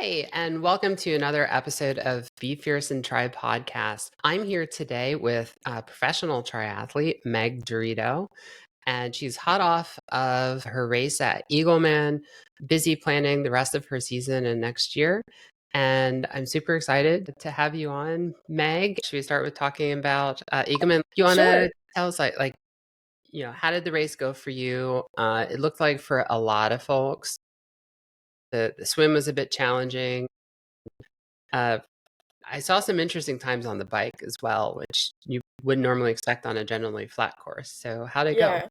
Hi, and welcome to another episode of Be Fierce and Try podcast. I'm here today with professional triathlete Meg Dirito, and she's hot off of her race at Eagleman, busy planning the rest of her season and next year. And I'm super excited to have you on, Meg. Should we start with talking about Eagleman? You want Sure. to tell us, how did the race go for you? It looked like for a lot of folks, the swim was a bit challenging. Uh, I saw some interesting times on the bike as well, which you wouldn't normally expect on a generally flat course. So how'd it go? Yeah.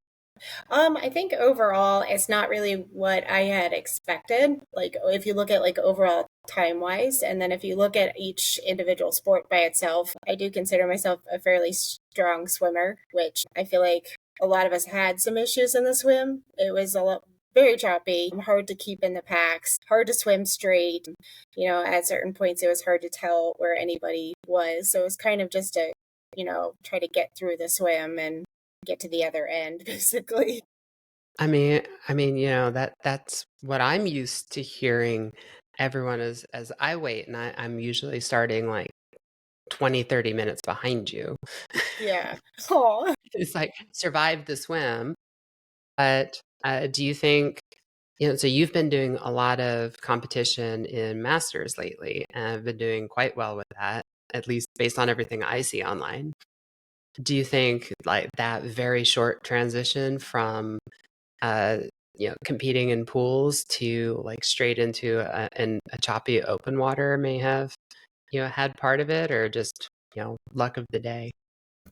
I think overall it's not really what I had expected. Like if you look at like overall time wise, and then if you look at each individual sport by itself, I do consider myself a fairly strong swimmer, which I feel like a lot of us had some issues in the swim. It was a lot very choppy, hard to keep in the packs, hard to swim straight. At certain points it was hard to tell where anybody was. So it was kind of just a, try to get through the swim and get to the other end, basically. That's what I'm used to hearing everyone as I wait, and I'm usually starting like 20, 30 minutes behind you. Yeah. Oh, It's like survive the swim. But do you think, so you've been doing a lot of competition in masters lately, and I've been doing quite well with that, at least based on everything I see online. Do you think like that very short transition from uh competing in pools to like straight into a choppy open water may have had part of it, or just luck of the day?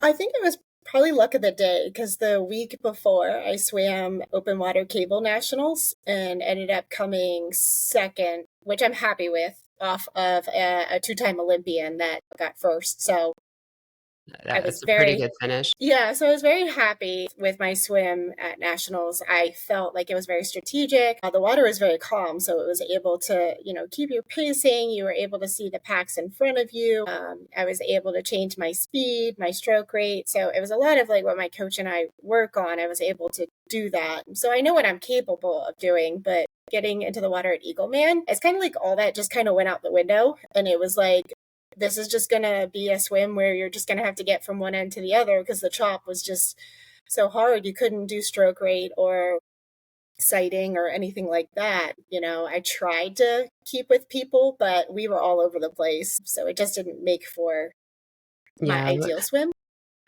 I think it was probably luck of the day because the week before I swam open water cable nationals and ended up coming second, which I'm happy with, off of a two-time Olympian that got first. So I was That's a pretty very good finish. Yeah, so I was very happy with my swim at nationals. I felt like it was very strategic. The water was very calm, so it was able to, keep your pacing. You were able to see the packs in front of you. I was able to change my speed, my stroke rate. So it was a lot of like what my coach and I work on. I was able to do that. So I know what I'm capable of doing, but getting into the water at Eagleman, it's kind of like all that just kind of went out the window. And it was like, this is just going to be a swim where you're just going to have to get from one end to the other because the chop was just so hard. You couldn't do stroke rate or sighting or anything like that. I tried to keep with people, but we were all over the place. So it just didn't make for my Yeah, ideal swim.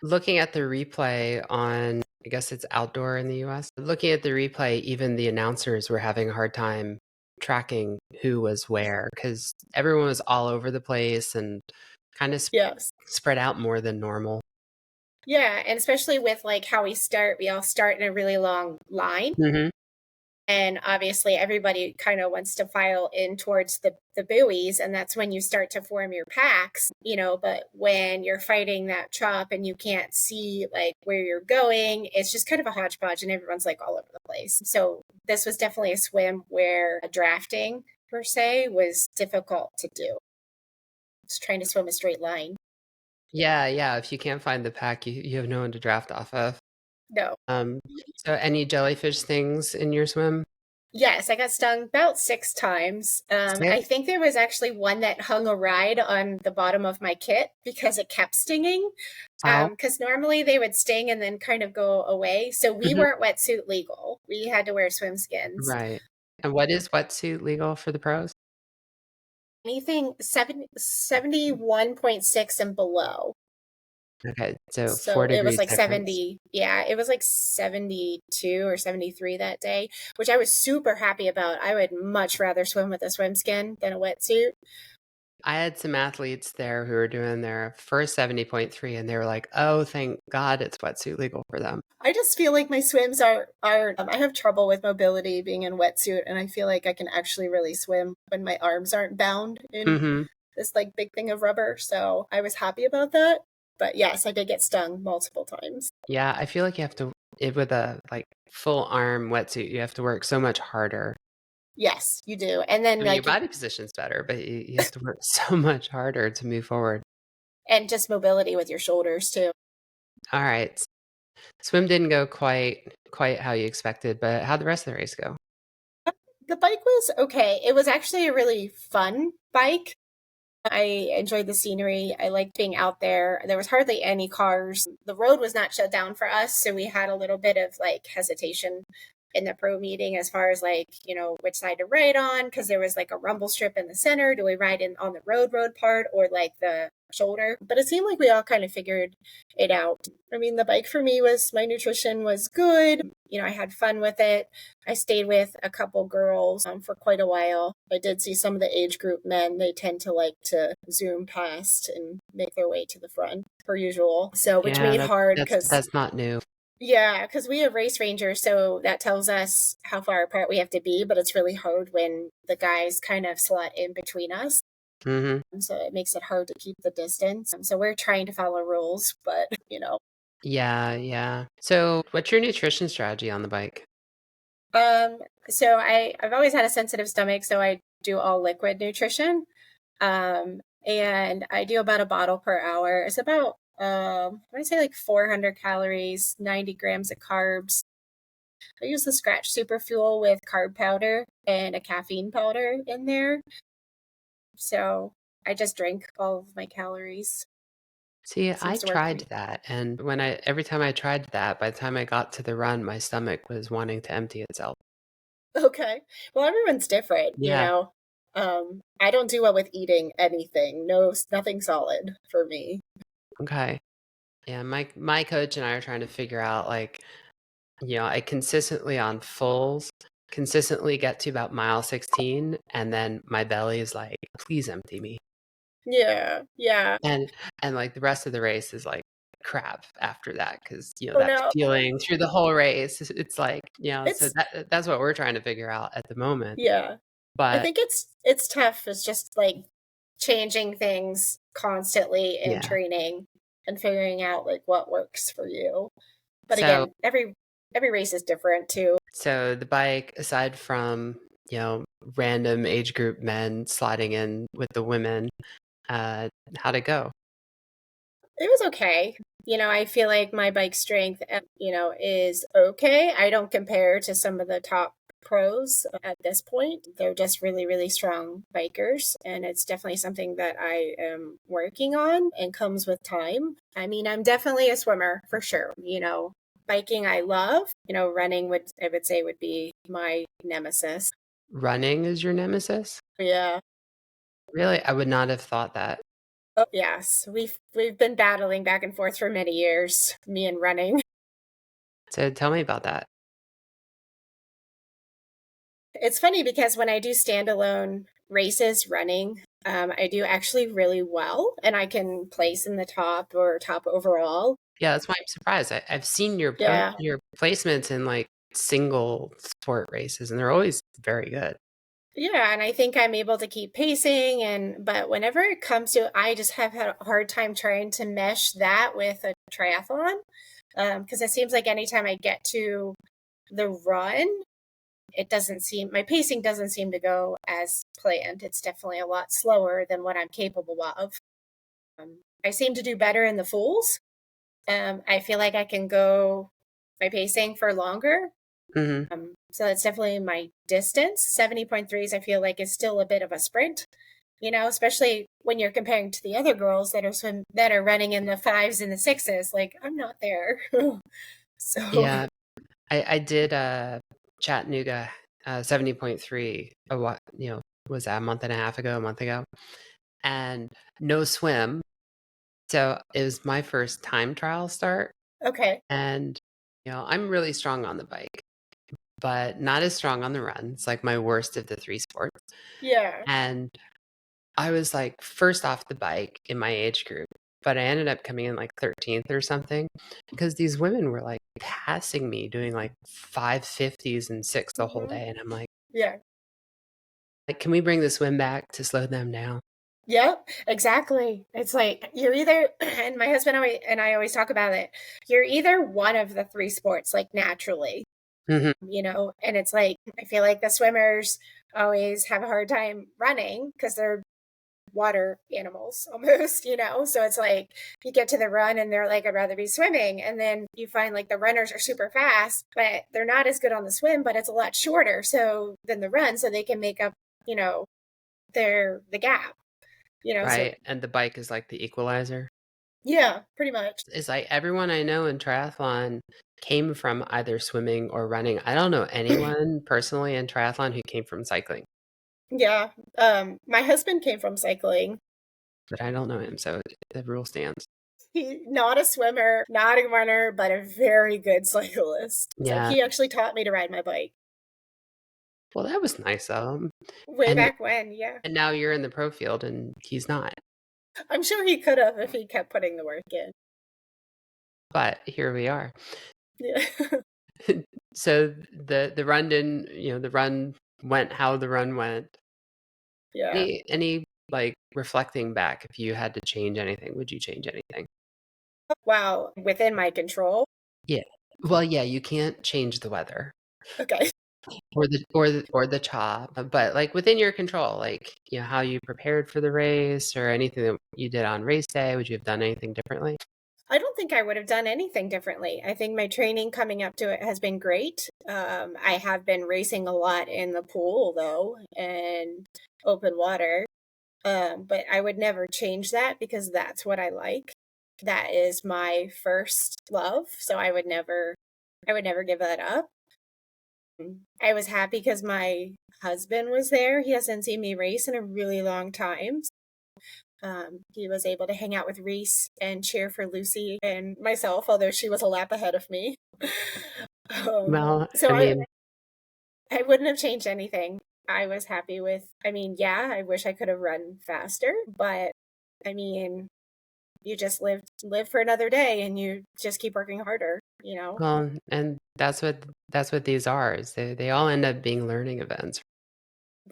looking at the replay on, I guess it's outdoor in the US. Looking at the replay, even the announcers were having a hard time tracking who was where because everyone was all over the place and kind of Yes. spread out more than normal. Yeah. And especially with like how we all start in a really long line. Hmm. And obviously, everybody kind of wants to file in towards the buoys, and that's when you start to form your packs, But when you're fighting that chop and you can't see like where you're going, it's just kind of a hodgepodge, and everyone's like all over the place. So, this was definitely a swim where drafting per se was difficult to do. It's trying to swim a straight line. Yeah, yeah. If you can't find the pack, you have no one to draft off of. No. Um, so any jellyfish things in your swim? Yes, I got stung about 6 times. I Six? think there was actually one that hung a ride on the bottom of my kit because it kept stinging. Wow. Because normally they would sting and then kind of go away. So we Mhm. weren't wetsuit legal. We had to wear swim skins. Right. And what is wetsuit legal for the pros? Anything 71.6 and below. Okay, so four So it was degrees like difference. 70. Yeah, it was like 72 or 73 that day, which I was super happy about. I would much rather swim with a swim skin than a wetsuit. I had some athletes there who were doing their first 70.3 and they were like, "Oh, thank God it's wetsuit legal for them." I just feel like my swims are I have trouble with mobility being in wetsuit, and I feel like I can actually really swim when my arms aren't bound in Hmm. this like big thing of rubber. So I was happy about that. But yes, I did get stung multiple times. Yeah, I feel like you have to with a like full arm wetsuit, you have to work so much harder. Yes, you do. And then I mean, your like body position's better, but you have to work so much harder to move forward. and just mobility with your shoulders too. All right. Swim didn't go quite how you expected, but how'd the rest of the race go? The bike was okay. It was actually a really fun bike. I enjoyed the scenery. I liked being out there. There was hardly any cars. The road was not shut down for us, so we had a little bit of like hesitation in the pro meeting as far as like, which side to ride on, because there was like a rumble strip in the center. Do we ride in on the road part or like the shoulder? But it seemed like we all kind of figured it out. I mean, the bike for me was my nutrition was good. I had fun with it. I stayed with a couple girls for quite a while. I did see some of the age group men. They tend to like to zoom past and make their way to the front per usual. So, which Yeah, made hard because that's not new. yeah, because we have race rangers, so that tells us how far apart we have to be, but it's really hard when the guys kind of slot in between us. Hmm. So it makes it hard to keep the distance. So we're trying to follow rules, but Yeah, yeah. So, what's your nutrition strategy on the bike? Um, so I've always had a sensitive stomach, so I do all liquid nutrition. And I do about a bottle per hour. It's about I would say like 400 calories, 90 grams of carbs. I use the Scratch Super Fuel with carb powder and a caffeine powder in there. So I just drink all of my calories. See, I Seems to work for tried me. that, and every time I tried that, by the time I got to the run, my stomach was wanting to empty itself. Okay. Well, everyone's different, Yeah. I don't do well with eating anything. No, nothing solid for me. Okay. Yeah, my coach and I are trying to figure out like, I consistently on fulls consistently get to about mile 16 and then my belly is like, please empty me. Yeah. Yeah. And like the rest of the race is like crap after that because Oh that no. feeling through the whole race, it's like, so It's that's what we're trying to figure out at the moment. yeah. I But think it's tough. It's just like changing things constantly in yeah. training and figuring out like what works for you. But So again, every race is different too. so the bike, aside from, random age group men sliding in with the women, uh, how'd it go? It was okay. I feel like my bike strength, is okay. I don't compare to some of the top pros at this point. They're just really, really strong bikers. And it's definitely something that I am working on and comes with time. I mean, I'm definitely a swimmer for sure. Biking I love. Running I would say would be my nemesis. Running is your nemesis? Yeah. Really? I would not have thought that. Oh, yes. We've been battling back and forth for many years, me and running. So tell me about that. It's funny because when I do standalone races running, I do actually really well and I can place in the top or top overall. Yeah, that's why I'm surprised. I've seen Yeah. your placements in like single sport races, and they're always very good. Yeah, and I think I'm able to keep pacing but whenever it comes to I just have had a hard time trying to mesh that with a triathlon. Because it seems like anytime I get to the run, my pacing doesn't seem to go as planned. It's definitely a lot slower than what I'm capable of. I seem to do better in the fulls. I feel like I can go my pacing for longer. Hmm. So that's definitely my distance. 70.3s, I feel like is still a bit of a sprint, especially when you're comparing to the other girls that are running in the fives and the sixes. Like I'm not there. So Yeah, I did Chattanooga 70.3 was that a month and a half ago, a month ago, and no swim. So it was my first time trial start, okay. and I'm really strong on the bike, but not as strong on the run. It's like my worst of the three sports. Yeah. And I was like first off the bike in my age group, but I ended up coming in like 13th or something because these women were like passing me doing like 550s and six the whole Hmm. day. And I'm Yeah. like, can we bring the swim back to slow them down? Yep, exactly. It's like you're either, and my husband and I always talk about it. You're either one of the three sports, like naturally, Hmm. and it's like I feel like the swimmers always have a hard time running because they're water animals almost, you know? So it's like you get to the run and they're like, I'd rather be swimming. And then you find like the runners are super fast, but they're not as good on the swim, but it's a lot shorter than the run. So they can make up, you know, the gap, you know? So Right. And the bike is like the equalizer. yeah, pretty much. It's like everyone I know in triathlon came from either swimming or running. I don't know anyone personally in triathlon who came from cycling, Yeah. My husband came from cycling. but I don't know him, so the rule stands. He not a swimmer, not a runner, but a very good cyclist. So Yeah. he actually taught me to ride my bike Well, that was nice of him. way And back when. Yeah. and now you're in the pro field and he's not. I'm sure he could have if he kept putting the work in. But here we are. Yeah. So the run didn't, the run went how the run went. Yeah. Any like reflecting back, if you had to change anything, would you change anything? Wow. Within my control. Yeah. Well, yeah, you can't change the weather Okay. or the chop, but like within your control, like, how you prepared for the race or anything that you did on race day, would you have done anything differently? I don't think I would have done anything differently. I think my training coming up to it has been great. I have been racing a lot in the pool though, and open water. But I would never change that because that's what I like. That is my first love. So I would never give that up. I was happy because my husband was there. He hasn't seen me race in a really long time. He was able to hang out with Reese and cheer for Lucy and myself, although she was a lap ahead of me. Well, So I mean, I wouldn't have changed anything. I was happy with, I mean, yeah, I wish I could have run faster, but I mean, you just live for another day and you just keep working harder, you know? well, and that's what these are, is they all end up being learning events.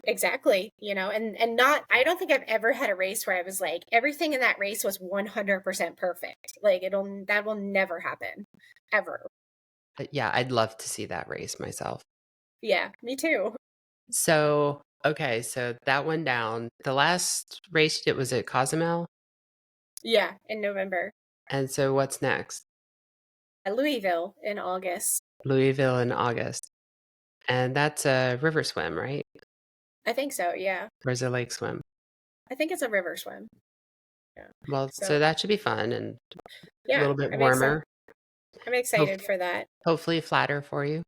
Exactly, you know, and not I don't think I've ever had a race where I was like everything in that race was 100% perfect. Like that will never happen ever. But yeah, I'd love to see that race myself. Yeah, me too. So, okay, so that went down. The last race you did was at Cozumel, Yeah, in November. and so what's next? Louisville in August. Louisville in August, and that's a river swim, right? I think so, yeah. Or is it lake swim? I think it's a river swim. Yeah. Well, so So, that should be fun and a yeah, little bit warmer. I'm Hope, excited for that. hopefully flatter for you.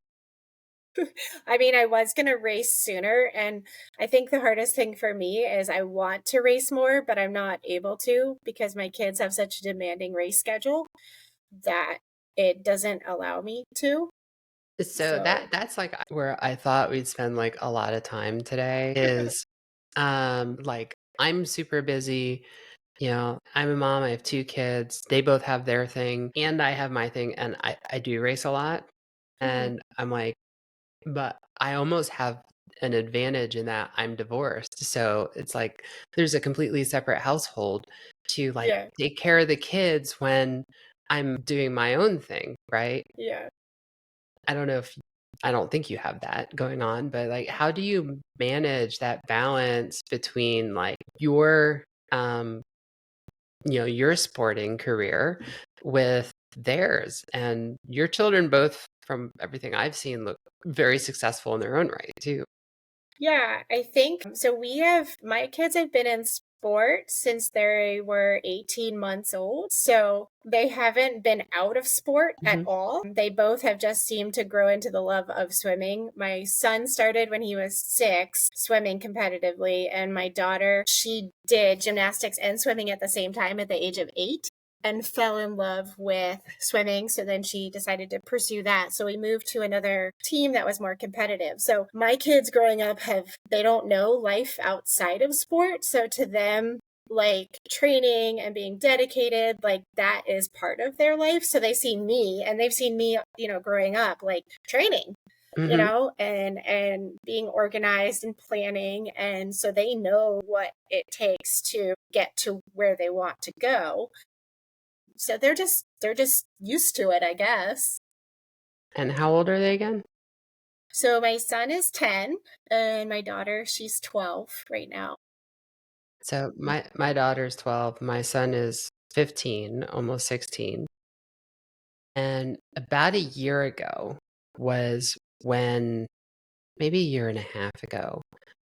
I mean, I was going to race sooner, and I think the hardest thing for me is I want to race more, but I'm not able to because my kids have such a demanding race schedule that it doesn't allow me to. So So, that's like where I thought we'd spend like a lot of time today is like I'm super busy. I'm a mom, I have two kids. They both have their thing and I have my thing, and I do race a lot. mhm, And I'm like, but I almost have an advantage in that I'm divorced. So it's like there's a completely separate household to like yeah, take care of the kids when I'm doing my own thing, right? yeah. I don't know if I don't think you have that going on, but like how do you manage that balance between like your sporting career with theirs? And your children both, from everything I've seen, look very successful in their own right too. Yeah, I think so. My kids have been in sport since they were 18 months old. So they haven't been out of sport at Mhm. all. They both have just seemed to grow into the love of swimming. My son started when he was 6, swimming competitively, and my daughter, she did gymnastics and swimming at the same time at the age of 8 and fell in love with swimming. So then she decided to pursue that. So we moved to another team that was more competitive. So my kids growing up they don't know life outside of sport. So to them, like training and being dedicated, like that is part of their life. So they see me and they've seen me, you know, growing up, like training, you Mhm. know, and being organized and planning. And so they know what it takes to get to where they want to go. So they're just used to it, I guess. And how old are they again? So my son is 10 and my daughter, she's 12 right now. So my daughter's 12, my son is 15, almost 16. And about a year ago was when, maybe a year and a half ago,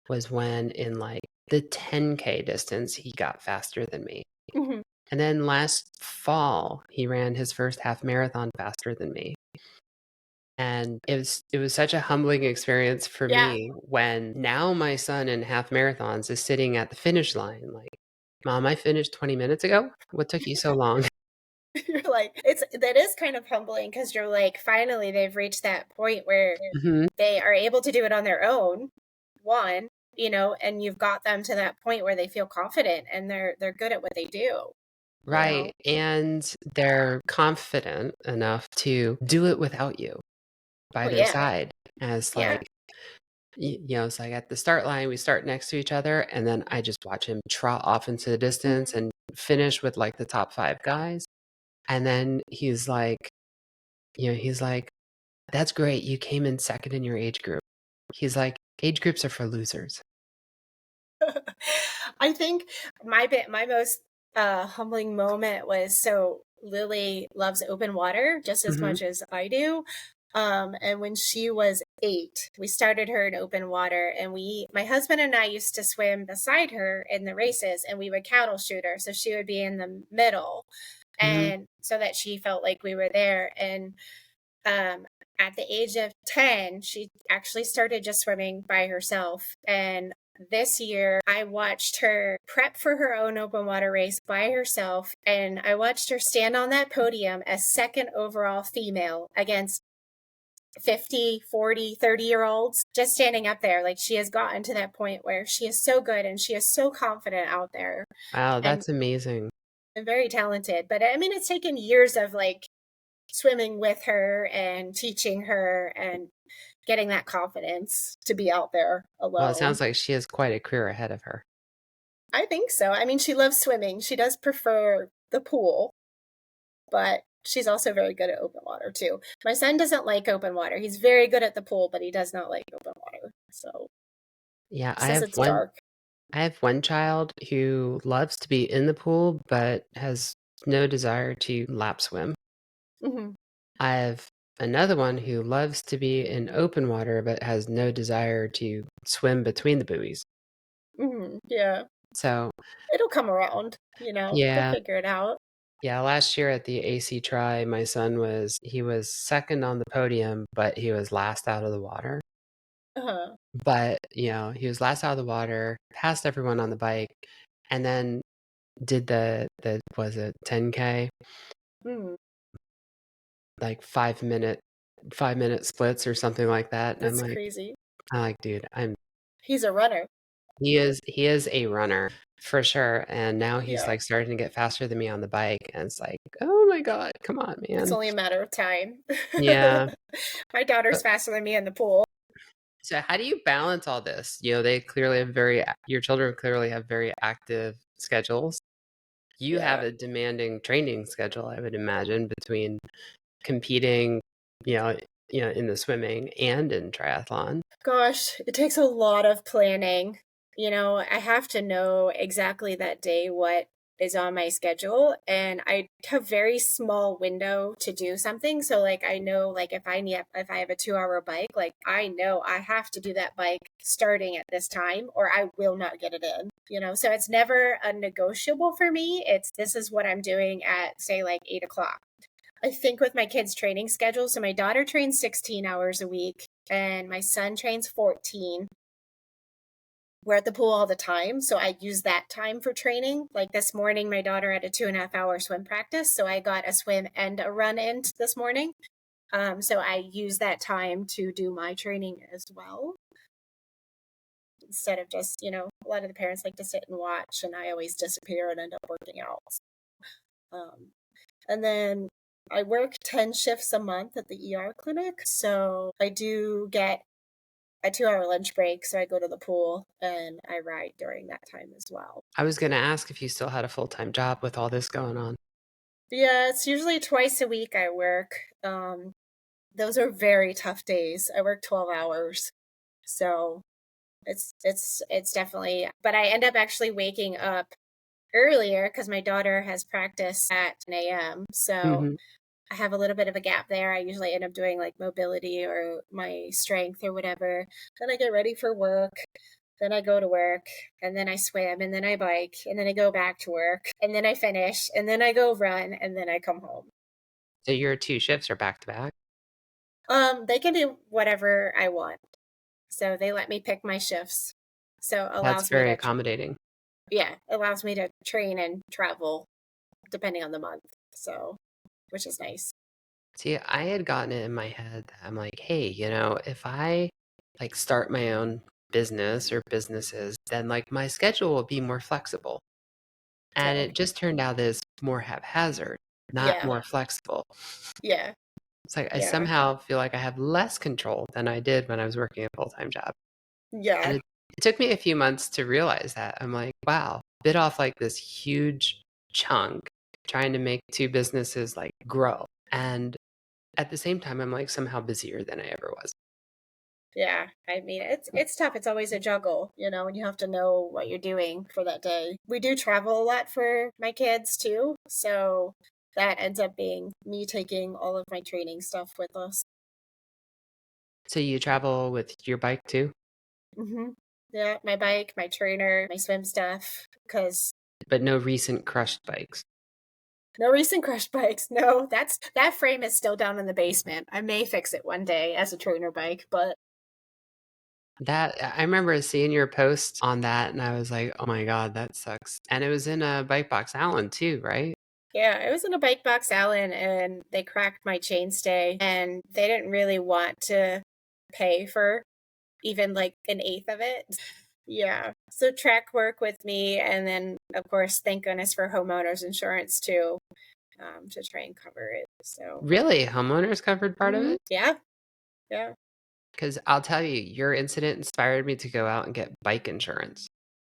was when in like the 10K distance, he got faster than me. Mhm. And then last fall, he ran his first half marathon faster than me. And it was such a humbling experience for Yeah. me when now my son in half marathons is sitting at the finish line like, Mom, I finished 20 minutes ago. What took you so long? You're like, that is kind of humbling because you're like, finally, they've reached that point where Hmm. they are able to do it on their own, one, and you've got them to that point where they feel confident and they're good at what they do, you know? Right. And they're confident enough to do it without you by Oh, their yeah. side. As Yeah. like, it's like at the start line, we start next to each other, and then I just watch him trot off into the distance Mhm. and finish with like the top five guys. And then he's like, that's great. You came in second in your age group. He's like, age groups are for losers. I think my most humbling moment was, so Lily loves open water just as Hmm. much as I do. And when she was 8, we started her in open water, and my husband and I used to swim beside her in the races, and we would cattle shoot her. So she would be in the middle, Hmm. and so that she felt like we were there. And um, at the age of 10, she actually started just swimming by herself. And this year, I watched her prep for her own open water race by herself. And I watched her stand on that podium as second overall female against 50, 40, 30-year olds, just standing up there. Like, she has gotten to that point where she is so good and she is so confident out there Wow, and, that's amazing. and very talented. But I mean, it's taken years of like swimming with her and teaching her and getting that confidence to be out there Well, it alone. sounds like she has quite a career ahead of her. I think so. I mean, she loves swimming. She does prefer the pool, but she's also very good at open water too. My son doesn't like open water. He's very good at the pool, but he does not like open water. So Yeah, he says it's dark. I have one child who loves to be in the pool but has no desire to lap swim. Hmm. I have another one who loves to be in open water but has no desire to swim between the buoys. Hmm. Yeah. So, It'll come around, they'll yeah, figure it out. yeah, last year at the AC Tri, my son he was second on the podium, but he was last out of the water. Uh-huh. But, he was last out of the water, passed everyone on the bike, and then did the was it 10K, Mm, like 5-minute splits or something like that. And that's crazy. I'm like, dude, He's a runner. he is a runner for sure. And now he's Yeah. like starting to get faster than me on the bike. And it's like, oh my God, come on, It's man. only a matter of time. Yeah. My daughter's faster than me in the pool. So how do you balance all this? Your children clearly have very active schedules. You have Yeah. a demanding training schedule, I would imagine, between competing, you know, in the swimming and in triathlon. Gosh, it takes a lot of planning. I have to know exactly that day what is on my schedule, and I have very small window to do something. So like I know, like if I have a 2-hour bike, like I know I have to do that bike starting at this time or I will not get it in. So it's never a negotiable for me. It's this is what I'm doing at, say, like 8 o'clock. I think with my kids' training schedule, so my daughter trains 16 hours a week and my son trains 14. We're at the pool all the time, so I use that time for training. Like this morning, my daughter had a 2.5-hour swim practice, so I got a swim and a run in this morning. So I use that time to do my training as well, instead of just, a lot of the parents like to sit and watch, and I always disappear and end up working out. Um, And then I work 10 shifts a month at the ER clinic. So I do get a 2-hour lunch break. So I go to the pool and I ride during that time as well. I was going to ask if you still had a full-time job with all this going on. Yeah, it's usually twice a week I work. Those are very tough days. I work 12 hours. So It's definitely, but I end up actually waking up earlier because my daughter has practice at 10 a.m. So Hmm. I have a little bit of a gap there. I usually end up doing like mobility or my strength or whatever. Then I get ready for work. Then I go to work and then I swim and then I bike and then I go back to work and then I finish and then I go run and then I come home. So your two shifts are back to back? They can do whatever I want. So they let me pick my shifts. So That's allows me very to, accommodating. yeah, allows me to train and travel depending on the month. So, which is nice. See, I had gotten it in my head that I'm like, hey, if I like start my own business or businesses, then like my schedule will be more flexible. And So, it just turned out that it's more haphazard, not yeah, more flexible. yeah, It's like I yeah, somehow feel like I have less control than I did when I was working a full-time job. And yeah, it took me a few months to realize that. I'm like, wow, bit off like this huge chunk trying to make two businesses like grow. And at the same time, I'm like somehow busier than I ever was. yeah. I mean, it's tough. It's always a juggle, and you have to know what you're doing for that day. We do travel a lot for my kids too, so that ends up being me taking all of my training stuff with us. So you travel with your bike too, Hmm. Yeah, my bike, my trainer, my swim stuff, because but no recent crushed bikes. no recent crush bikes. No, that frame is still down in the basement. I may fix it one day as a trainer bike, but That I remember seeing your post on that and I was like, "Oh my God, that sucks." And it was in a Bike Box Allen too, right? yeah, I was in a bike box Allen and they cracked my chainstay and they didn't really want to pay for even like an eighth of it. Yeah. So track work with me and then of course thank goodness for homeowners insurance too, to try and cover it. So Really? Homeowners covered part of it? yeah, yeah. Because I'll tell you, your incident inspired me to go out and get bike insurance.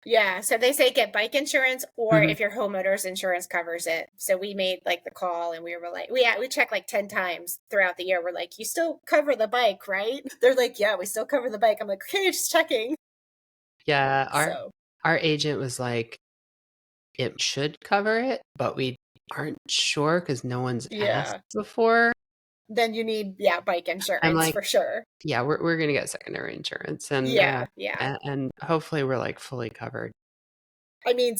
Yeah, so they say get bike insurance or Mhm. if your homeowner's insurance covers it. So we made like the call and we were like, we checked like 10 times throughout the year. We're like, you still cover the bike, right? They're like, yeah, we still cover the bike. I'm like, okay, just checking. Yeah, our So our agent was like, it should cover it, but we aren't sure because no one's asked yeah, before. then you need, yeah, bike I'm insurance like, for sure. yeah, we're gonna get secondary insurance and Yeah, yeah. and hopefully we're like fully covered. I mean,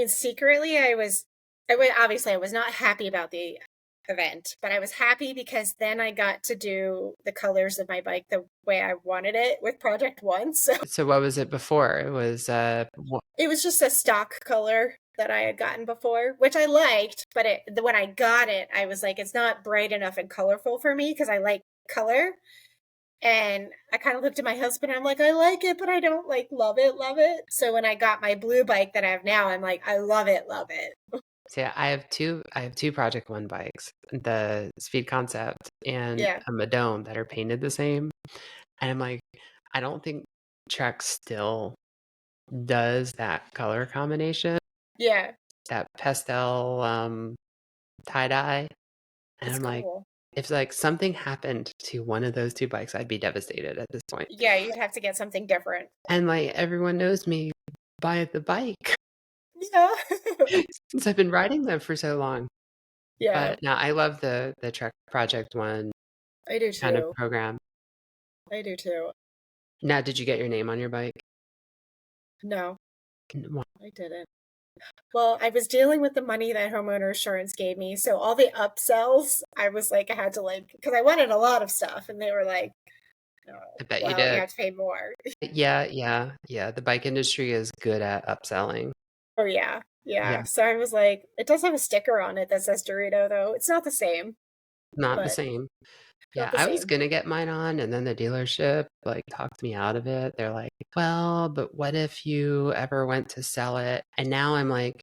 secretly, obviously I was not happy about the event, but I was happy because then I got to do the colors of my bike the way I wanted it with Project One. So So what was it before? It was it was just a stock color that I had gotten before, which I liked, but when I got it, I was like, it's not bright enough and colorful for me because I like color. And I kind of looked at my husband. I'm like, I like it, but I don't like love it, love it. So when I got my blue bike that I have now, I'm like, I love it, love it. so yeah, I have two Project One bikes, the Speed Concept and Yeah, a Madone that are painted the same. And I'm like, I don't think Trek still does that color combination, yeah, that pastel tie dye. And it's I'm like, cool. if like something happened to one of those two bikes, I'd be devastated at this point. Yeah, you'd have to get something different. And like everyone knows me by the bike Yeah, since I've been riding them for so long. yeah, But now I love the Trek Project One I do kind of too. program. I do too. Now, did you get your name on your bike? No, N- I didn't. Well, I was dealing with the money that homeowner insurance gave me. So all the upsells, I was like, I had to like, because I wanted a lot of stuff. And they were like, oh, I bet you well, you did. have to pay more. Yeah, yeah, yeah. The bike industry is good at upselling. Oh, yeah. Yeah. Yeah, So I was like, it does have a sticker on it that says Dorito, though. It's not the same, not the but same. Yeah, not the I was same. gonna get mine on, and then the dealership like talked me out of it. They're like, "Well, but what if you ever went to sell it?" And now I'm like,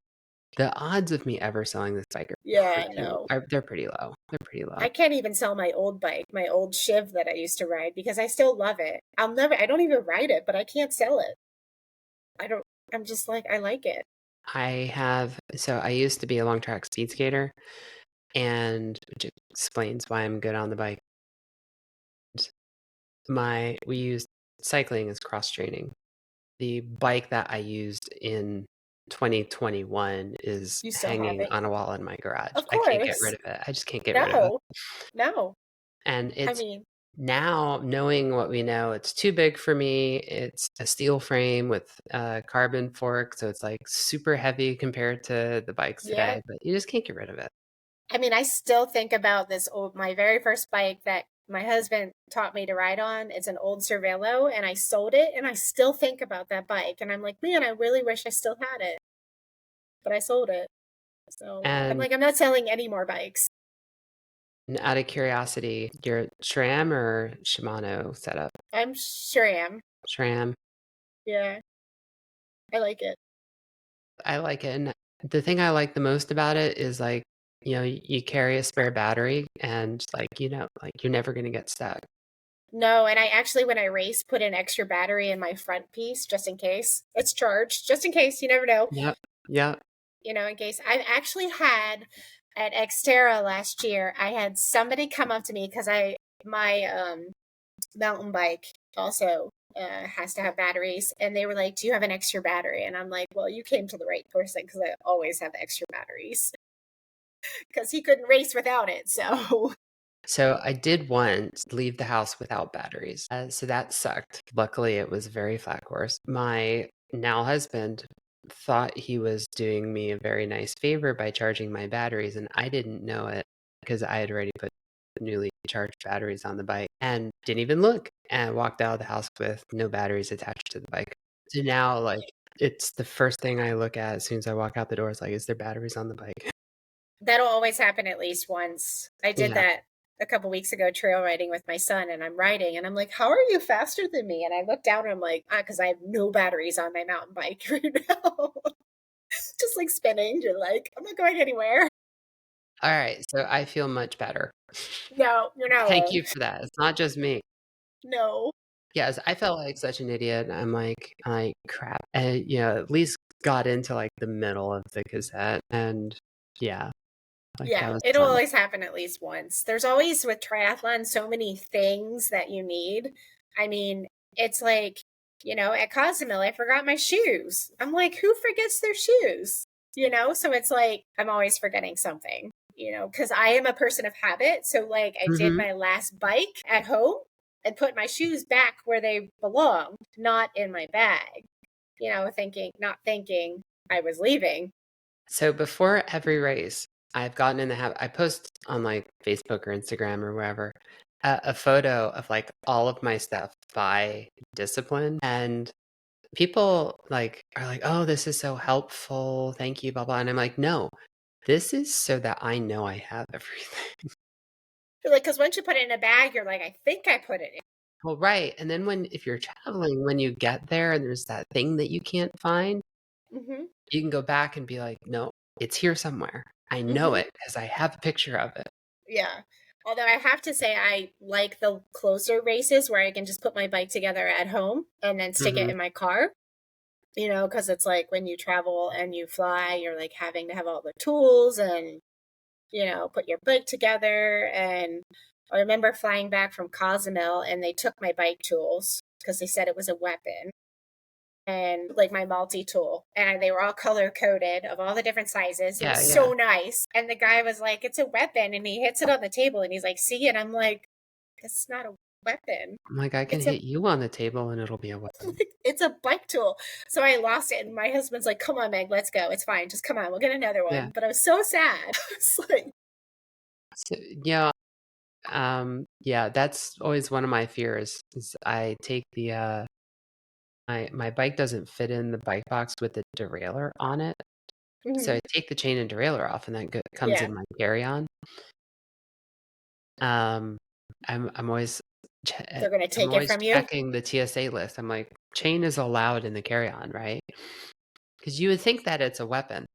the odds of me ever selling this bike Yeah, no. they're pretty low. They're pretty low. I can't even sell my old bike, my old Shiv that I used to ride because I still love it. I don't even ride it, but I can't sell it. I don't, I'm just like, I like it. I used to be a long track speed skater, and which explains why I'm good on the bike. We used cycling is cross training. The bike that I used in 2021 is You still have hanging it? on a wall in my garage. Of I can't get rid course. of it. I just can't get rid of it. No, no. And I it's mean, now knowing what we know, it's too big for me. It's a steel frame with a carbon fork, so it's like super heavy compared to the bikes yeah. today, but you just can't get rid of it. I mean, I still think about my very first bike that my husband taught me to ride on. It's an old Cervelo, and I sold it, and I still think about that bike. And I'm like, man, I really wish I still had it, but I sold it. So I'm And like, I'm not selling any more bikes. out of curiosity, your SRAM or Shimano setup? I'm sure I am. SRAM. Yeah, I like it. I like it. And the thing I like the most about it is like, you carry a spare battery and like, like you're never going to get stuck. No, and I actually, when I race, put an extra battery in my front piece just in case it's charged, just in case. You never know. Yep. Yep. In case. I've actually had at Xterra last year, I had somebody come up to me because my mountain bike also has to have batteries, and they were like, "Do you have an extra battery?" And I'm like, "Well, you came to the right person because I always have extra batteries." Because he couldn't race without it. So So I did once leave the house without batteries. So that sucked. Luckily, it was a very flat course. My now husband thought he was doing me a very nice favor by charging my batteries, and I didn't know it because I had already put newly charged batteries on the bike and didn't even look and walked out of the house with no batteries attached to the bike. So now, like, it's the first thing I look at as soon as I walk out the door. It's like, is there batteries on the bike? that'll always happen at least once. I did Yeah. that a couple weeks ago, trail riding with my son, and I'm riding, and I'm like, "How are you faster than me?" And I look down, and I'm like, because I have no batteries on my mountain bike right now." Just like spinning. You're like, I'm not going anywhere. All right. So I feel much better. No, you're not Thank wrong. you for that. It's not just me. No. Yes, I felt like such an idiot. I'm like, crap. And, at least got into like the middle of the cassette. And yeah, like Yeah, that was it'll fun. always happen at least once. There's always with triathlon so many things that you need. I mean, it's like, at Cozumel, I forgot my shoes. I'm like, who forgets their shoes? So it's like I'm always forgetting something, because I am a person of habit. So, like, I did Hmm. my last bike at home and put my shoes back where they belong, not in my bag, not thinking I was leaving. So before every race, I've gotten in the habit, I post on like Facebook or Instagram or wherever a photo of like all of my stuff by discipline. And people like are like, oh, this is so helpful. Thank you, blah, blah. And I'm like, no, this is so that I know I have everything. Like, because once you put it in a bag, you're like, I think I put it in. Well, right. And then if you're traveling, when you get there and there's that thing that you can't find, Hmm. you can go back and be like, no, it's here somewhere. I know Hmm. it because I have a picture of it. Yeah. Although I have to say, I like the closer races where I can just put my bike together at home and then stick it Hmm. in my car, because it's like when you travel and you fly, you're like having to have all the tools and, put your bike together. And I remember flying back from Cozumel and they took my bike tools because they said it was a weapon. And like my multi tool, and they were all color coded of all the different sizes. It Yeah, was yeah. so nice. And the guy was like, "It's a weapon," and he hits it on the table, and he's like, "See?" And I'm like, "It's not a weapon. I'm like, I can It's a hit you on the table and it'll be a weapon. it's a bike tool." So I lost it, and my husband's like, "Come on, Meg, let's go. It's fine. Just come on, we'll get another Yeah. one." But I was so sad. It's like, So, yeah. Yeah, that's always one of my fears is I take my bike doesn't fit in the bike box with the derailleur on it. So mhm, I take the chain and derailleur off and that comes yeah, in my carry-on. Um, I'm always they're gonna I'm take it always from you. checking the TSA list. I'm like, chain is allowed in the carry-on, right? Because you would think that it's a weapon.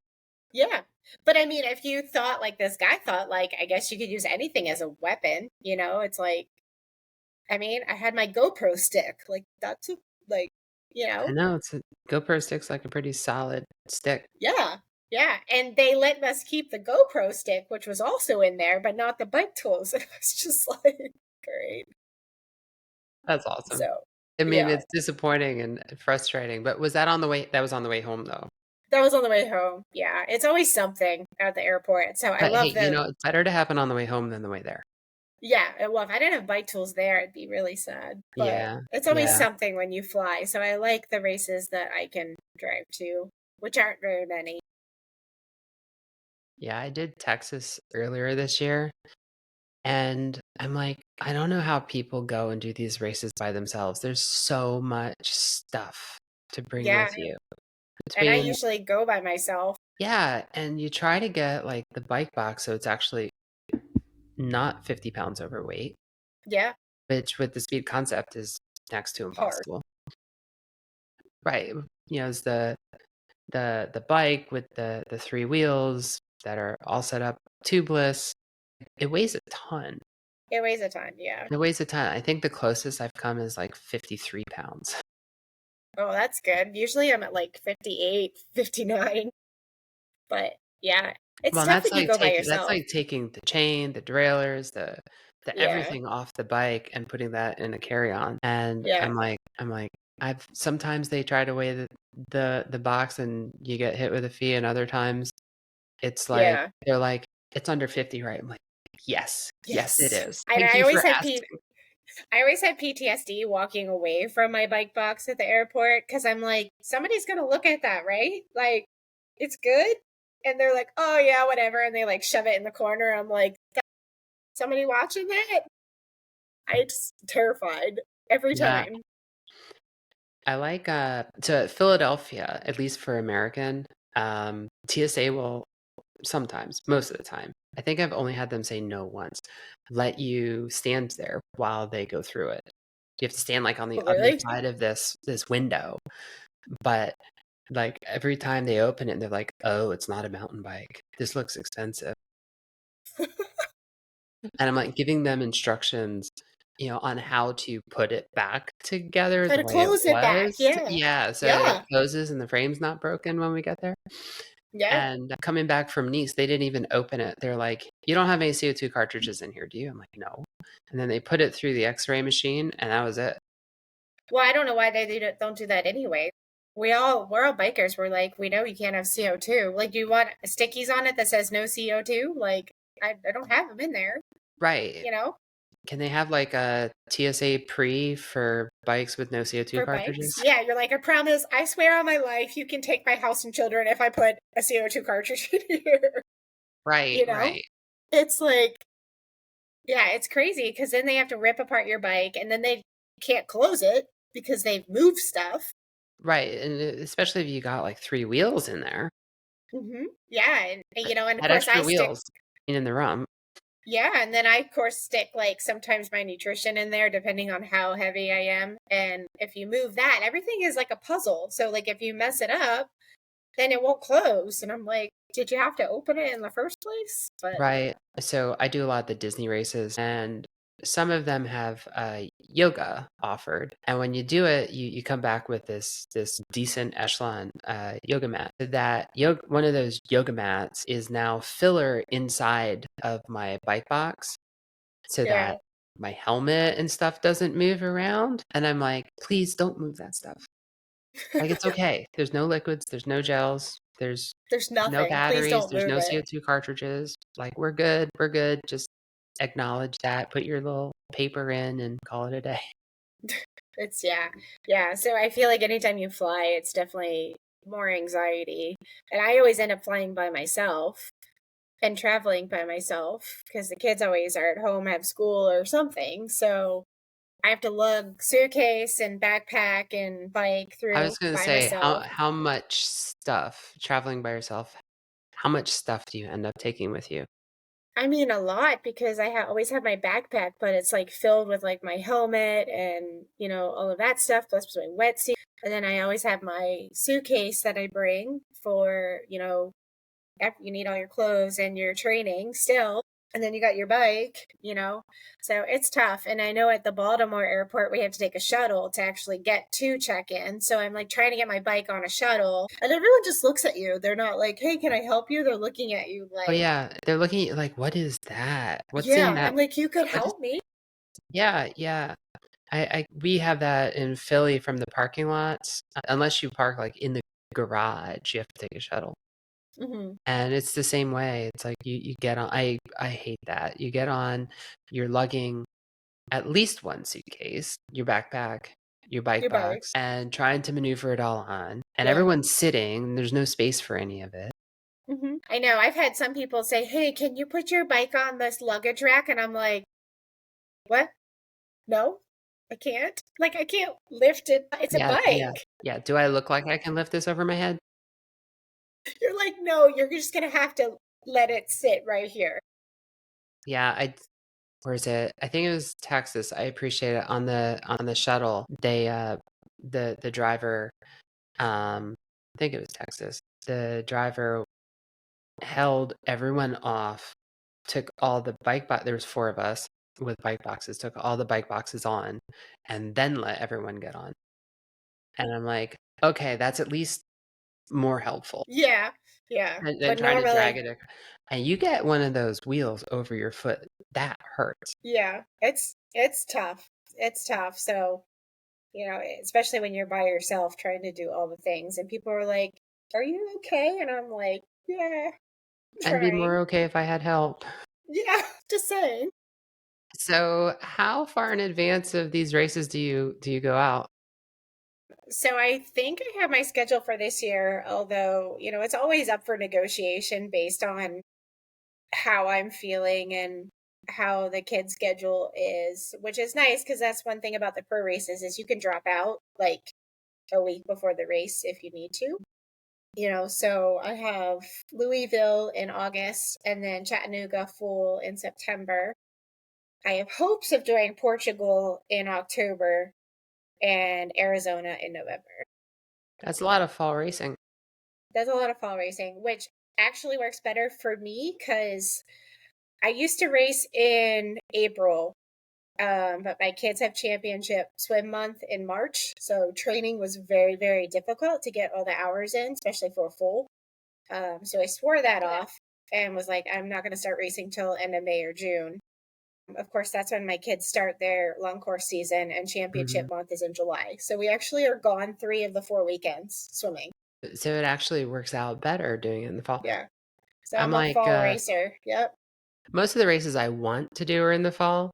Yeah. But I mean, if you thought like this guy thought, like, I guess you could use anything as a weapon, it's like, I mean, I had my GoPro stick. Like that's like, I know it's a GoPro stick's like a pretty solid stick. yeah. Yeah. And they let us keep the GoPro stick, which was also in there, but not the bike tools. And it was just like great. That's awesome. So I mean, Yeah, it's disappointing and frustrating, but was that on the way that was on the way home though? that was on the way home. Yeah, it's always something at the airport. So I But hey, love you the, know, it's better to happen on the way home than the way there. yeah, well, if I didn't have bike tools there, I'd be really sad. But Yeah, it's always yeah. something when you fly. So I like the races that I can drive to, which aren't very many. Yeah, I did Texas earlier this year, and I'm like, I don't know how people go and do these races by themselves. There's so much stuff to bring Yeah, with you. and I Between, usually go by myself. yeah, and you try to get like the bike box so it's actually not 50 pounds overweight, Yeah, which with the speed concept is next to hard. impossible. Right. You know, it's the bike with the three wheels that are all set up tubeless. It weighs a ton. It weighs a ton. Yeah. It weighs a ton. I think the closest I've come is like 53 pounds. Oh, that's good. Usually I'm at like 58, 59. But yeah, it's Well, tough when you go by that's yourself. like taking the chain, the derailleurs, the Yeah, everything off the bike and putting that in a carry-on. And yeah, I'm like, I've sometimes they try to weigh the box and you get hit with a fee, and other times it's like yeah. they're like, it's under 50, right? I'm like, yes, yes, it Yes. is. And Thank I you always for had asking. I always had PTSD walking away from my bike box at the airport because I'm like, somebody's gonna look at that, right? Like, it's good. And they're like, oh yeah, whatever. And they like shove it in the corner. I'm like, somebody watching that? I just terrified every Yeah, time. I like to Philadelphia, at least for American. TSA will sometimes, most of the time. I think I've only had them say no once. Let you stand there while they go through it. You have to stand like on the Oh, other really? side of this window. But like every time they open it, they're like, "Oh, it's not a mountain bike. This looks expensive." And I'm like giving them instructions, you know, on how to put it back together How the to way it close it back. was. Yeah. Yeah, so it Yeah. closes and the frame's not broken when we get there. Yeah. And coming back from Nice, they didn't even open it. They're like, "You don't have any CO2 cartridges in here, do you?" I'm like, "No." And then they put it through the X-ray machine, and that was it. Well, I don't know why don't do that anyway. We're all bikers. We're like, we know you can't have CO2. Like, do you want stickies on it that says no CO2? Like, I don't have them in there, Right. you know, Can they have like a TSA pre for bikes with no CO2 for bikes. cartridges? Yeah, you're like, I promise, I swear on my life, you can take my house and children if I put a CO2 cartridge in here. Right, You know, right, it's like, yeah, it's crazy because then they have to rip apart your bike and then they can't close it because they've moved stuff. right. And especially if you got like three wheels in there, Yeah, and and of had course I extra stick. wheels in the rum. Yeah, and then I of course stick like sometimes my nutrition in there depending on how heavy I am. And if you move that, everything is like a puzzle. So like if you mess it up, then it won't close. And I'm like, did you have to open it in the first place? But Right. So I do a lot of the Disney races, and some of them have yoga offered. And when you do it, you come back with this decent echelon yoga mat. That yoga, one of those yoga mats is now filler inside of my bike box, so yeah. that my helmet and stuff doesn't move around. And I'm like, please don't move that stuff. Like it's okay. There's no liquids, there's no gels, there's There's no nothing. Please batteries, don't there's move no it. CO2 cartridges. Like we're good, we're good. Just acknowledge that, put your little paper in and call it a day. It's yeah. Yeah. So I feel like anytime you fly, it's definitely more anxiety. And I always end up flying by myself and traveling by myself because the kids always are at home, have school or something. So I have to lug suitcase and backpack and bike I through was gonna by say myself. how much stuff traveling by yourself, how much stuff do you end up taking with you? I mean, a lot because always have my backpack, but it's like filled with like my helmet and, all of that stuff, plus my wetsuit. And then I always have my suitcase that I bring for, you need all your clothes and your training still. And then you got your bike. So it's tough. And I know at the Baltimore airport, we have to take a shuttle to actually get to check in. So I'm like trying to get my bike on a shuttle. And everyone just looks at you. They're not like, hey, can I help you? They're looking at you Oh like, yeah, they're looking at you like, what is that? What's in yeah. that? I'm like, you could What is? help me. Yeah, yeah. we have that in Philly from the parking lots. Unless you park like in the garage, you have to take a shuttle. Hmm. And it's the same way. It's like you get on. I hate that. You get on, you're lugging at least one suitcase, your backpack, your bike Your box, bikes. and trying to maneuver it all on. And Yeah. everyone's sitting. There's no space for any of it. Hmm. I know. I've had some people say, "Hey, can you put your bike on this luggage rack?" And I'm like, "What? No, I can't. Like, I can't lift it. It's a Yeah, yeah, bike." yeah. Do I look like I can lift this over my head? You're like, "No, you're just gonna have to let it sit right here." Yeah, where is it? I think it was Texas. I appreciate it on the shuttle. The driver I think it was Texas. The driver held everyone off, took all the there was four of us with bike boxes, took all the bike boxes on, and then let everyone get on. And I'm like, okay, that's at least more helpful Yeah, yeah. than But trying to drag normally, it. And you get one of those wheels over your foot, that hurts. yeah, it's tough. It's tough. So, especially when you're by yourself trying to do all the things, and people are like, "Are you okay?" And I'm like, "Yeah, I'm I'd be more trying." okay if I had help. Yeah, just saying. So, how far in advance of these races do you go out? So I think I have my schedule for this year, although, it's always up for negotiation based on how I'm feeling and how the kid's schedule is, which is nice because that's one thing about the pro races is you can drop out like a week before the race if you need to. So I have Louisville in August and then Chattanooga full in September. I have hopes of doing Portugal in October and Arizona in November. That's a lot of fall racing. That's a lot of fall racing, which actually works better for me because I used to race in April, but my kids have championship swim month in March. So training was very, very difficult to get all the hours in, especially for a full. So I swore that off and was like, I'm not going to start racing till end of May or June. Of course, that's when my kids start their long course season, and championship Mhm. month is in July. So we actually are gone 3 of the 4 weekends swimming. So it actually works out better doing it in the fall. Yeah. So I'm I'm a like, fall racer. Yep. most of the races I want to do are in the fall,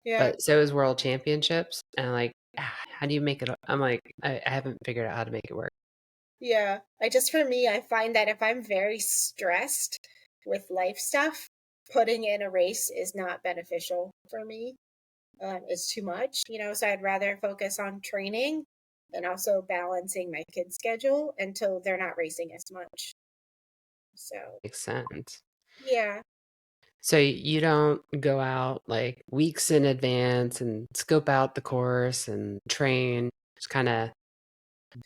Yeah. but so is World Championships. And I'm like, how do you make it? I'm like, I haven't figured out how to make it work. Yeah. For me, I find that if I'm very stressed with life stuff, putting in a race is not beneficial for me. It's too much, so I'd rather focus on training and also balancing my kids' schedule until they're not racing as much. So, Makes sense. yeah. So you don't go out like weeks in advance and scope out the course and train, just kind of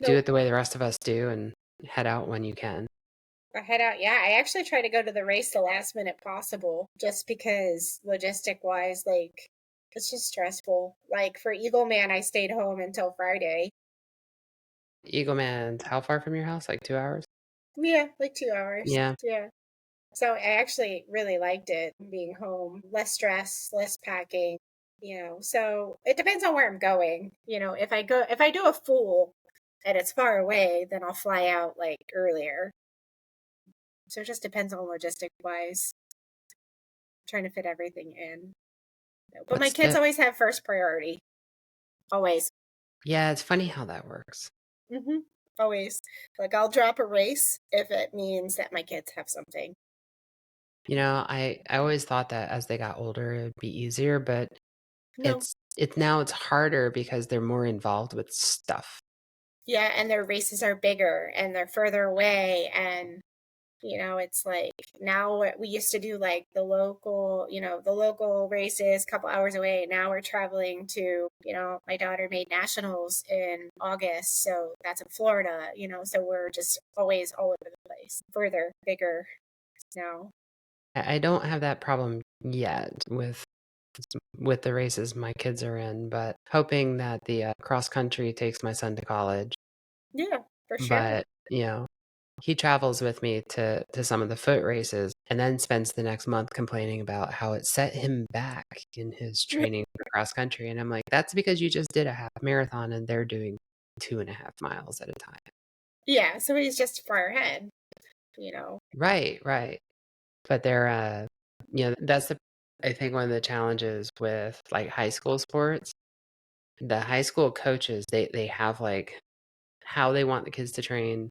do it Nope. the way the rest of us do and head out when you can. I head out. Yeah. I actually try to go to the race the last minute possible just because logistic wise, like, it's just stressful. Like for Eagleman, I stayed home until Friday. Eagleman's how far from your house? Like 2 hours? Yeah, like 2 hours. Yeah. Yeah. So I actually really liked it being home, less stress, less packing, So it depends on where I'm going. If I do a full and it's far away, then I'll fly out like earlier. So it just depends on logistic wise, trying to fit everything in. But my What's kids the always have first priority. Always. Yeah, it's funny how that works. Hmm. Always. Like I'll drop a race if it means that my kids have something. I always thought that as they got older it'd be easier, but No. it's now it's harder because they're more involved with stuff. Yeah, and their races are bigger and they're further away and it's like now we used to do like the local races a couple hours away. Now we're traveling to, my daughter made nationals in August, so that's in Florida, so we're just always all over the place, further, bigger now. I don't have that problem yet with the races my kids are in, but hoping that the cross country takes my son to college. Yeah, for sure. But, he travels with me to some of the foot races and then spends the next month complaining about how it set him back in his training for cross country. And I'm like, that's because you just did a half marathon and they're doing 2.5 miles at a time. Yeah, so he's just far ahead, you know. Right, right. But they're that's I think one of the challenges with like high school sports. The high school coaches, they have like how they want the kids to train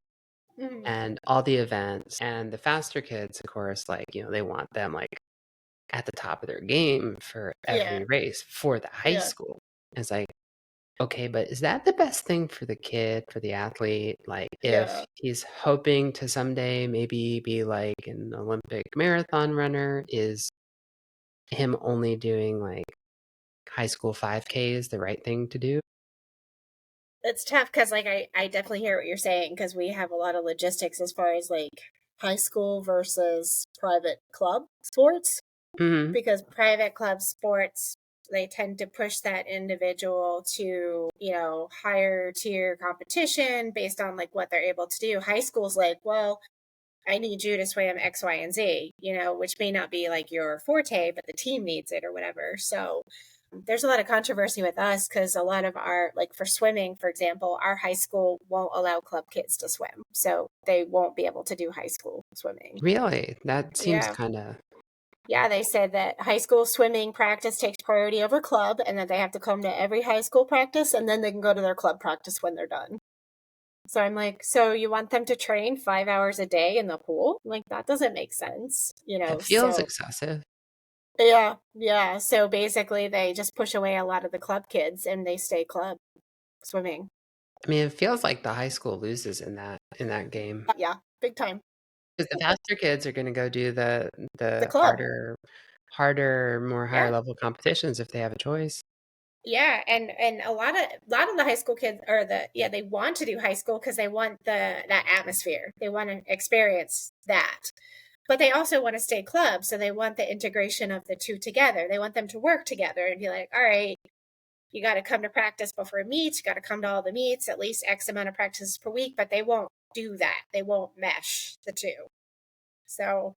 Mhm. and all the events. And the faster kids, of course, like, they want them like at the top of their game for Yeah, every race for the high yeah, school. It's like, okay, but is that the best thing for the kid, for the athlete? Like, if yeah. he's hoping to someday maybe be like an Olympic marathon runner, is him only doing like high school 5Ks the right thing to do? It's tough because, like, I definitely hear what you're saying because we have a lot of logistics as far as like high school versus private club sports. Hmm. Because private club sports, they tend to push that individual to, higher tier competition based on like what they're able to do. High school's like, well, I need you to swim X, Y, and Z, which may not be like your forte, but the team needs it or whatever. So there's a lot of controversy with us because a lot of our, like for swimming, for example, our high school won't allow club kids to swim. So they won't be able to do high school swimming. Really? That seems Yeah. kind of. Yeah, they said that high school swimming practice takes priority over club and that they have to come to every high school practice and then they can go to their club practice when they're done. So I'm like, so you want them to train 5 hours a day in the pool? I'm like, that doesn't make sense, That feels So excessive. yeah, yeah. So basically, they just push away a lot of the club kids and they stay club swimming. I mean, it feels like the high school loses in that game. Yeah, big time. Because the faster kids are gonna go do the The the club. more higher Yeah. level competitions if they have a choice. Yeah, and a lot of the high school kids or they want to do high school because they want that atmosphere. They want to experience that. But they also want to stay club, so they want the integration of the two together. They want them to work together and be like, "All right, you got to come to practice before meets, you got to come to all the meets, at least X amount of practices per week," but they won't do that. They won't mesh the two. So,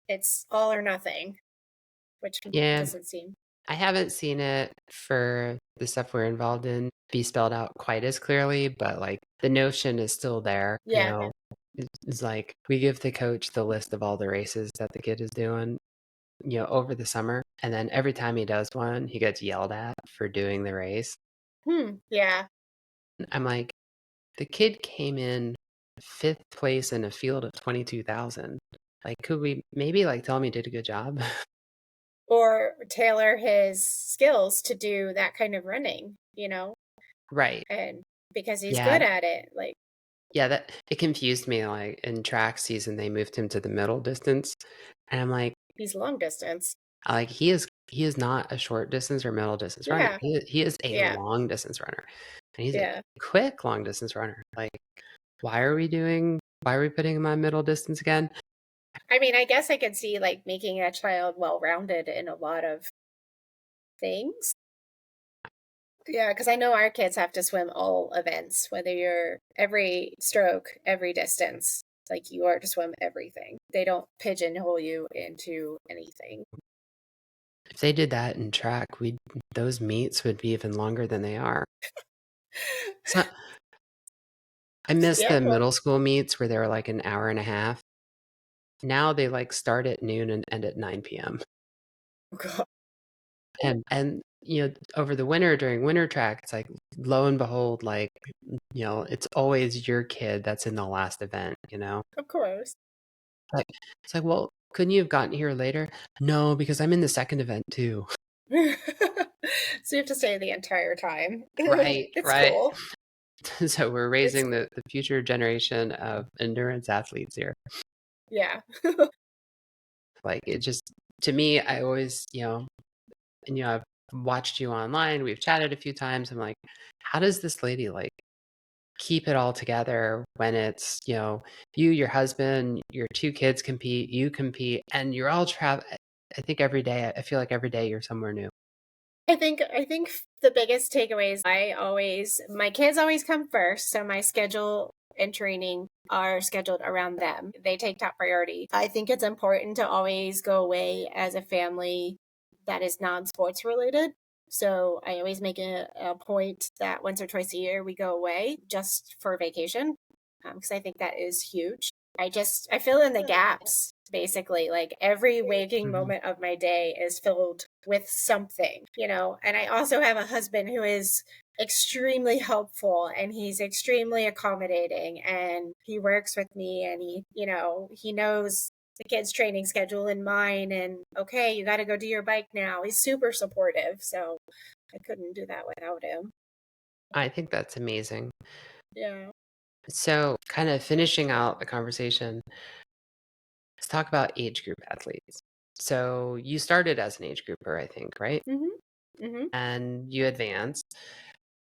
it's all or nothing, which Yeah, doesn't seem. I haven't seen it for the stuff we're involved in be spelled out quite as clearly, but like the notion is still there. Yeah. It's like we give the coach the list of all the races that the kid is doing, over the summer, and then every time he does one, he gets yelled at for doing the race. Yeah. I'm like, the kid came in fifth place in a field of 22,000. Like, could we maybe like tell him he did a good job? Or tailor his skills to do that kind of running, Right. and because he's Yeah. good at it, like Yeah, that it confused me. Like in track season, they moved him to the middle distance. And I'm he's long distance. like he is not a short distance or middle distance runner. Yeah. He is a Yeah. long distance runner. And he's a Yeah. quick long distance runner. Like, why are we putting him on middle distance again? I mean, I guess I could see like making a child well-rounded in a lot of things. Yeah, because I know our kids have to swim all events, whether you're every stroke, every distance. Like you are to swim everything. They don't pigeonhole you into anything. If they did that in track, we those meets would be even longer than they are. So I miss Yeah, the well, middle school meets where they were like an hour and a half. Now they like start at noon and end at 9 p.m. God. And over the winter during winter track, it's like lo and behold, like it's always your kid that's in the last event. Of course. Like it's like, well, couldn't you have gotten here later? No, because I'm in the second event too. So you have to stay the entire time. Right, It's right. cool. So we're It's raising the future generation of endurance athletes here. Yeah. Like it just to me, I always, and I've watched you online, we've chatted a few times. I'm like, how does this lady like keep it all together when it's, you, your husband, your two kids compete, you compete, and you're all travel. I think every day, I feel like every day you're somewhere new. I think the biggest takeaways, my kids always come first, so my schedule and training are scheduled around them. They take top priority. I think it's important to always go away as a family that is non-sports related. So I always make a point that once or twice a year we go away just for vacation, because I think that is huge. I fill in the gaps basically. Like every waking Mhm. moment of my day is filled with something, And I also have a husband who is extremely helpful, and he's extremely accommodating, and he works with me, and he knows the kids' training schedule and mine, and okay, you got to go do your bike now. He's super supportive, so I couldn't do that without him. I think that's amazing. Yeah. So, kind of finishing out the conversation, let's talk about age group athletes. So, you started as an age grouper, I think, right? Mhm. Mhm. And you advanced.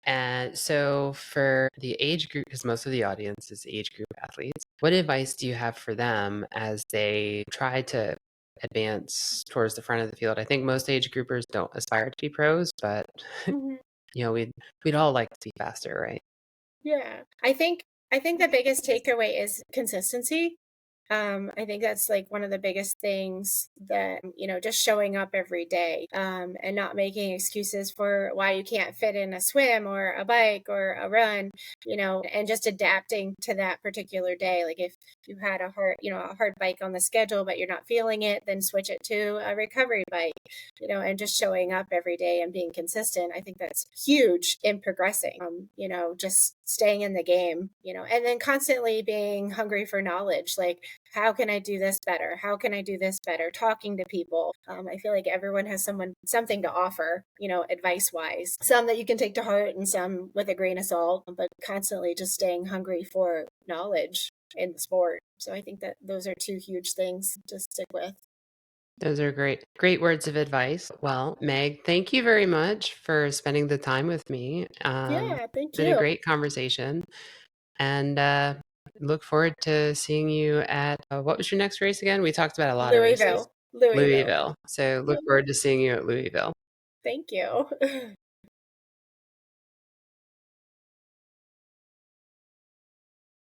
And so, for the age group, because most of the audience is age group athletes, what advice do you have for them as they try to advance towards the front of the field? I think most age groupers don't aspire to be pros, but Mhm. we'd all like to be faster, right? Yeah. I think the biggest takeaway is consistency. I think that's like one of the biggest things that, just showing up every day, and not making excuses for why you can't fit in a swim or a bike or a run, and just adapting to that particular day. Like if you had a hard bike on the schedule, but you're not feeling it, then switch it to a recovery bike, and just showing up every day and being consistent. I think that's huge in progressing, just staying in the game, and then constantly being hungry for knowledge. Like, how can I do this better? How can I do this better? Talking to people. I feel like everyone has something to offer, advice wise. Some that you can take to heart and some with a grain of salt, but constantly just staying hungry for knowledge in the sport. So I think that those are two huge things to stick with. Those are great, great words of advice. Well, Meg, thank you very much for spending the time with me. Yeah, thank Been a you. great conversation, and look forward to seeing you at what was your next race again? We talked about a lot of races. Louisville. Louisville. Louisville. So look Yep. forward to seeing you at Louisville. Thank you.